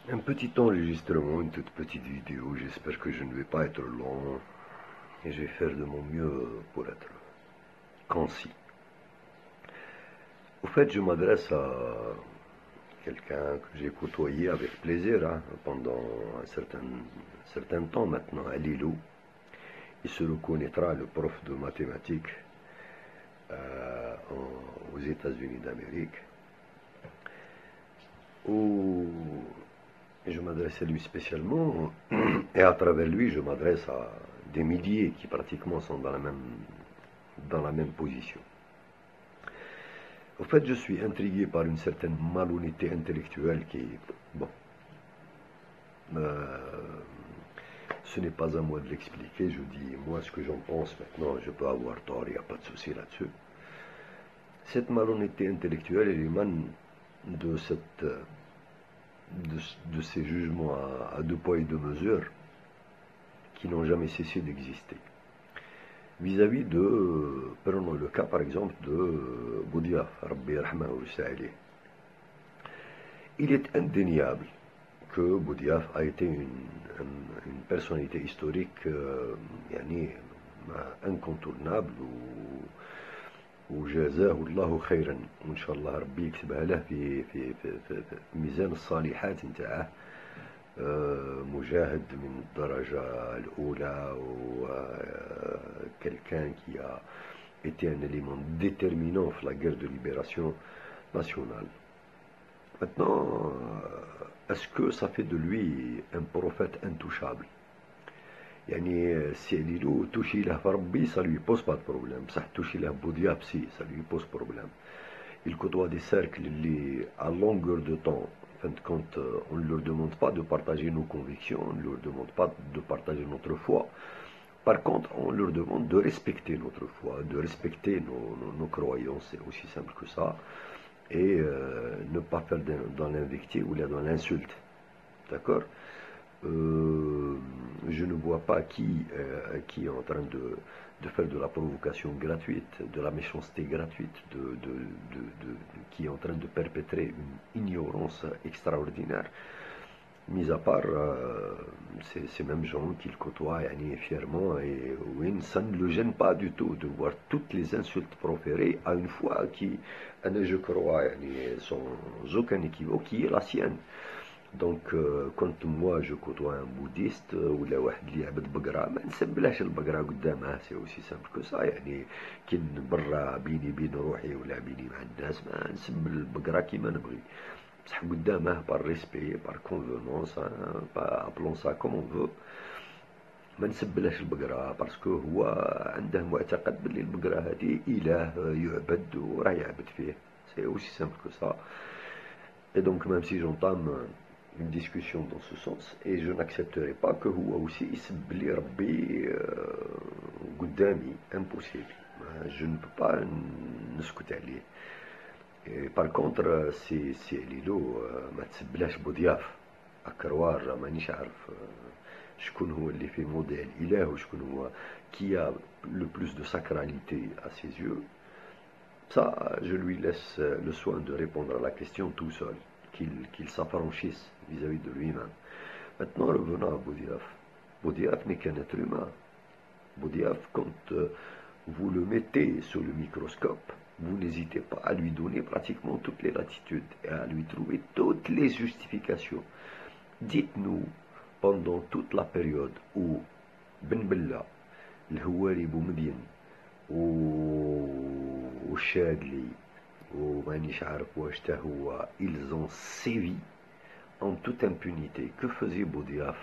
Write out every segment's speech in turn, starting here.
Un petit enregistrement, une toute petite vidéo, j'espère que je ne vais pas être long et je vais faire de mon mieux pour être concis. Au fait, je m'adresse à quelqu'un que j'ai côtoyé avec plaisir pendant un certain temps maintenant, à Lilou. Il se reconnaîtra, le prof de mathématiques aux États-Unis d'Amérique, où je m'adresse à lui spécialement, et à travers lui, je m'adresse à des milliers qui pratiquement sont dans la même position. Au fait, je suis intrigué par une certaine malhonnêteté intellectuelle qui, bon, euh, ce n'est pas à moi de l'expliquer, je dis moi ce que j'en pense maintenant, je peux avoir tort, il n'y a pas de souci là-dessus. Cette malhonnêteté intellectuelle, elle émane de, de ces jugements à deux poids et deux mesures qui n'ont jamais cessé d'exister. Vis-à-vis de, prenons le cas par exemple de Boudia, Rabbi Rahmahu Sa'ili. Il est indéniable que Boudiaf a été une personnalité historique يعني incontournable وجزاه الله خيرا وان شاء الله ربي يكتبها له في ميزان الصالحات نتاعه. مجاهد من الدرجة الأولى و quelqu'un qui a été un élément déterminant dans la guerre de libération nationale. Maintenant, est-ce que ça fait de lui un prophète intouchable? يعني سي ليلو توشي له في ربي ça lui pose pas de problème. بصح توشي له بودياب si ça lui pose problème. Il côtoie des cercles اللي à longueur de temps, en fin de compte, on ne leur demande pas de partager nos convictions, on ne leur demande pas de partager notre foi. Par contre, on leur demande de respecter notre foi, de respecter nos croyances, c'est aussi simple que ça, et ne pas faire dans l'invective ou dans l'insulte. D'accord? Je ne vois pas qui est en train de faire de la provocation gratuite, de la méchanceté gratuite, qui est en train de perpétrer une ignorance extraordinaire. Mis à part ces mêmes gens qu'il côtoie fièrement, et oui, ça ne le gêne pas du tout de voir toutes les insultes proférées à une fois qui, je crois, sans aucun équivoque, qui est la sienne. Donc, quand moi je côtoie un bouddhiste ولا واحد اللي يعبد بقرة ما نسبلهش البقرة قدامه, c'est aussi simple que ça. كي برا بيني بين روحي ولا بيني مع الناس ما نسب البقرة كيما نبغي, بصح قدامه par respect, par convenance, appelons ça comme on veut, ما نسبلهش البقرة باسكو هو عنده معتقد باللي البقرة هذه إله يعبد وراه يعبد فيه. C'est aussi simple que ça. Et donc même si j'entame une discussion dans ce sens, et je n'accepterai pas que هو aussi يسب لي ربي قدامي, impossible. Je ne peux pas نسكت عليه. Par contre, سي ليلو ما تسبلاش بوضياف أكروار, مانيش عارف شكون هو اللي في موضع الإله وشكون هو qui a le plus de sacralité à ses yeux. Ça, je lui laisse le soin de répondre à la question tout seul, qu'il s'affranchisse vis-à-vis de lui-même. Maintenant, revenons à Boudiaf. Boudiaf n'est qu'un être humain. Boudiaf, quand vous le mettez sous le microscope, vous n'hésitez pas à lui donner pratiquement toutes les latitudes et à lui trouver toutes les justifications. Dites-nous, pendant toute la période où Ben Bella, le Houari Boumedine, والشادلي ومانيش عارف واش تا هو, ils ont sévi en toute impunité. Que faisait Boudiaf?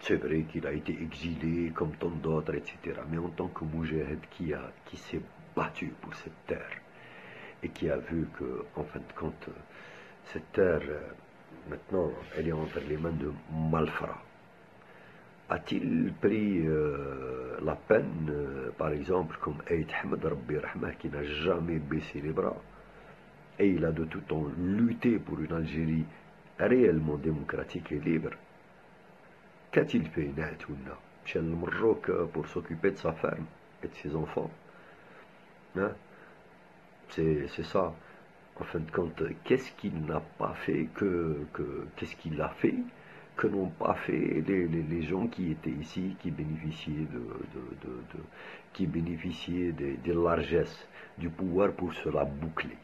C'est vrai qu'il a été exilé comme tant d'autres, etc. Mais en tant que Moujahid qui s'est battu pour cette terre et qui a vu que, en fin de compte, cette terre, maintenant, elle est entre les mains de malfrats. A-t-il pris la peine, par exemple, comme Aïd Ahmed Rabbi Rahmah, qui n'a jamais baissé les bras, et il a de tout temps lutté pour une Algérie réellement démocratique et libre? Qu'a-t-il fait, Nahatouna? Chez le Maroc pour s'occuper de sa femme et de ses enfants, hein? C'est ça. En fin de compte, qu'est-ce qu'il n'a pas fait qu'est-ce qu'il a fait que n'ont pas fait les gens qui étaient ici, qui bénéficiaient qui bénéficiaient des largesses du pouvoir pour se la boucler.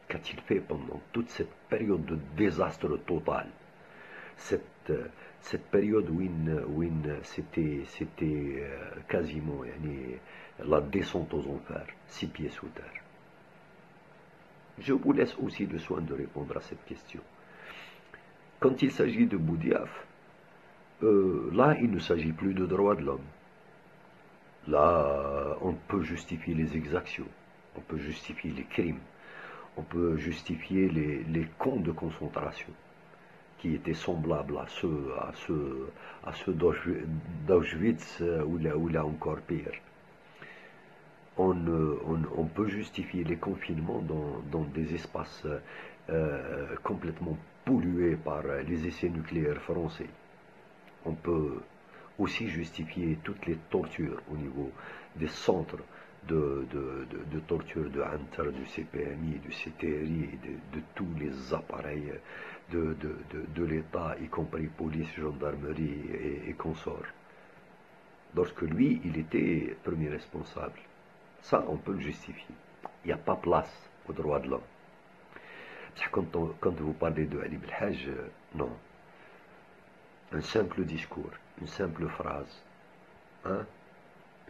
Qu'a-t-il fait pendant toute cette période de désastre total, cette période où c'était quasiment la descente aux enfers, 6 pieds sous terre. Je vous laisse aussi le soin de répondre à cette question. Quand il s'agit de Boudiaf, là, il ne s'agit plus de droits de l'homme. Là, on peut justifier les exactions, on peut justifier les crimes, on peut justifier les camps de concentration qui étaient semblables à ceux d'Auschwitz ou là encore pire. On peut justifier les confinements dans des espaces complètement pollués par les essais nucléaires français. On peut aussi justifier toutes les tortures au niveau des centres de torture de Antar, du CPMI, du CTRI, de tous les appareils de l'État, y compris police, gendarmerie et consorts. Lorsque lui, il était premier responsable. Ça, on peut le justifier. Il n'y a pas place aux droits de l'homme. Quand vous parlez de Ali Belhaj, non. Un simple discours, une simple phrase, hein?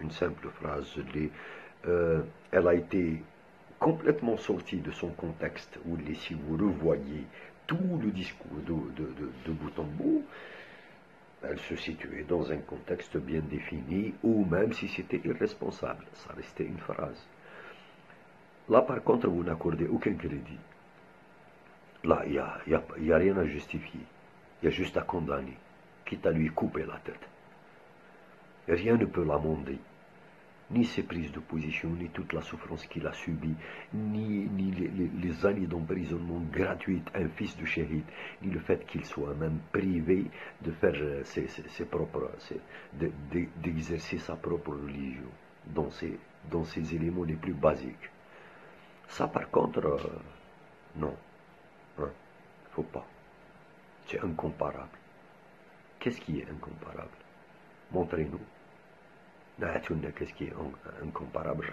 Une simple phrase, elle a été complètement sortie de son contexte, où si vous revoyez tout le discours de bout en bout, elle se situait dans un contexte bien défini, ou même si c'était irresponsable, ça restait une phrase. Là, par contre, vous n'accordez aucun crédit. Là, il n'y a rien à justifier. Il y a juste à condamner, quitte à lui couper la tête. Et rien ne peut l'amender. Ni ses prises de position, ni toute la souffrance qu'il a subie, ni les années d'emprisonnement gratuites, un fils de shahid, ni le fait qu'il soit même privé de faire d'exercer sa propre religion dans ses éléments les plus basiques. Ça, par contre, non. Hein, faut pas. C'est incomparable. Qu'est-ce qui est incomparable? Montrez-nous. Qu'est-ce qui est incomparable?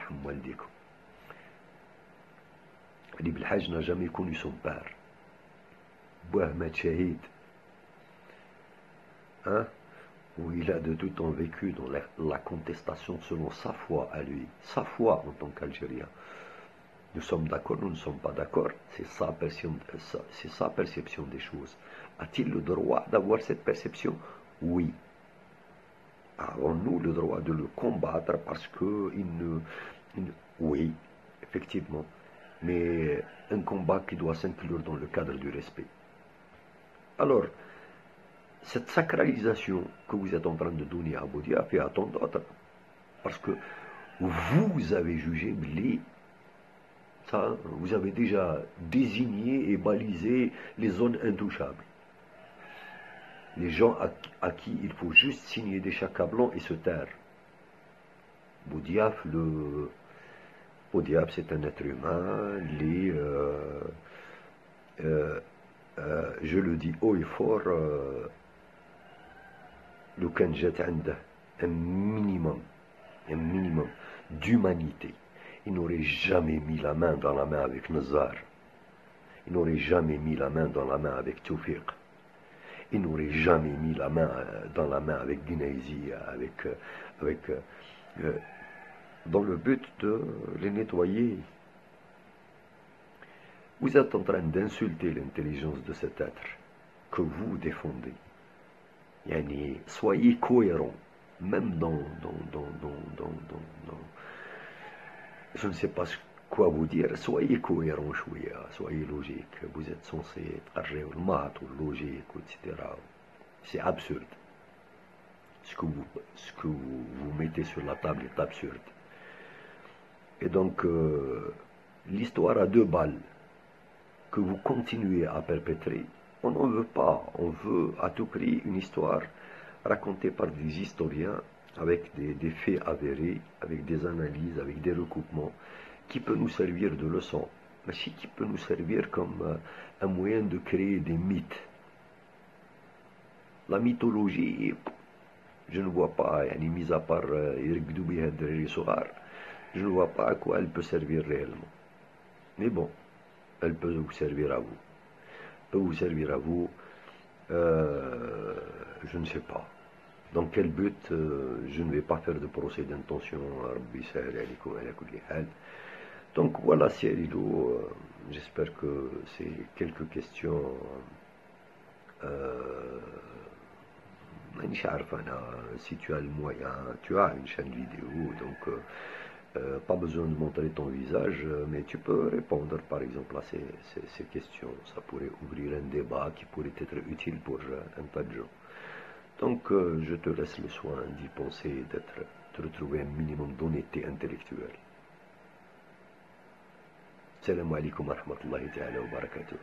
Ali Belhaj n'a jamais connu son père. Bouahmed Shahid, hein, où il a de tout temps vécu dans la contestation selon sa foi à lui, sa foi en tant qu'Algérien. Nous sommes d'accord, nous ne sommes pas d'accord, c'est sa perception des choses. A-t-il le droit d'avoir cette perception? Oui. Avons-nous le droit de le combattre parce que oui, effectivement, mais un combat qui doit s'inclure dans le cadre du respect. Alors, cette sacralisation que vous êtes en train de donner à Boudiaf et à tant d'autres, parce que vous avez jugé ça, vous avez déjà désigné et balisé les zones intouchables. Les gens à qui il faut juste signer des chèques blancs et se taire. Boudiaf, c'est un être humain, je le dis haut et fort, le Kanjet a un minimum d'humanité. Il n'aurait jamais mis la main dans la main avec Nazar. Il n'aurait jamais mis la main dans la main avec Tawfiq. Il n'aurait jamais mis la main dans la main avec Guinazi, dans le but de les nettoyer. Vous êtes en train d'insulter l'intelligence de cet être que vous défendez. Soyez cohérents, même dans je ne sais pas quoi vous dire, soyez cohérents, soyez logique. Vous êtes censé être le maths ou logique, etc. C'est absurde. Ce que vous mettez sur la table est absurde. Et donc, l'histoire à 2 balles que vous continuez à perpétrer, on n'en veut pas. On veut à tout prix une histoire racontée par des historiens avec des faits avérés, avec des analyses, avec des recoupements, qui peut nous servir de leçon. machine qui peut nous servir comme un moyen de créer des mythes. La mythologie, je ne vois pas, mis à part يرقدوا بها الدراري صغار, je ne vois pas à quoi elle peut servir réellement. Mais bon, elle peut vous servir à vous. Peut vous servir à vous, je ne sais pas. Dans quel but, je ne vais pas faire de procès d'intention. ربي يسهل عليكم على كل حال. Donc voilà, Cyrilo, j'espère que c'est quelques questions. مانيش عارف أنا, si tu as le moyen, tu as une chaîne vidéo, donc pas besoin de montrer ton visage, mais tu peux répondre par exemple à ces questions. Ça pourrait ouvrir un débat qui pourrait être utile pour un tas de gens. Donc je te laisse le soin d'y penser, de retrouver un minimum d'honnêteté intellectuelle. Salam alaikum wa rahmatullahi ta'ala wa barakatuh.